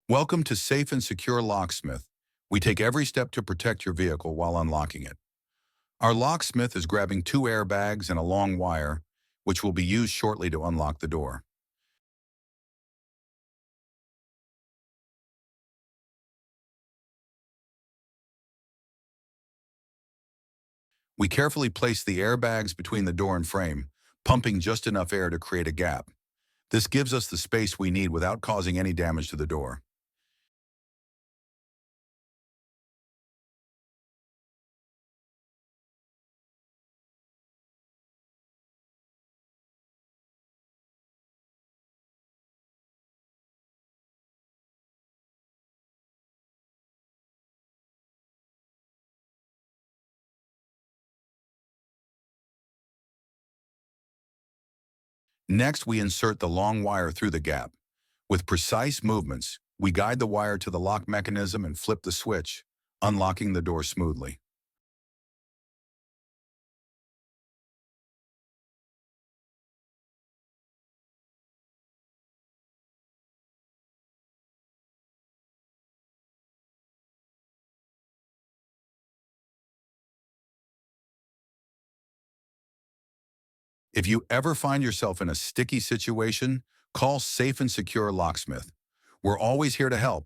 Welcome to Safe and Secure Locksmith. We take every step to protect your vehicle while unlocking it. Our locksmith is grabbing two airbags and a long wire, which will be used shortly to unlock the door. We carefully place the airbags between the door and frame, pumping just enough air to create a gap. This gives us the space we need without causing any damage to the door. Next, we insert the long wire through the gap. With precise movements, we guide the wire to the lock mechanism and flip the switch, unlocking the door smoothly. If you ever find yourself in a sticky situation, call Safe and Secure Locksmith. We're always here to help.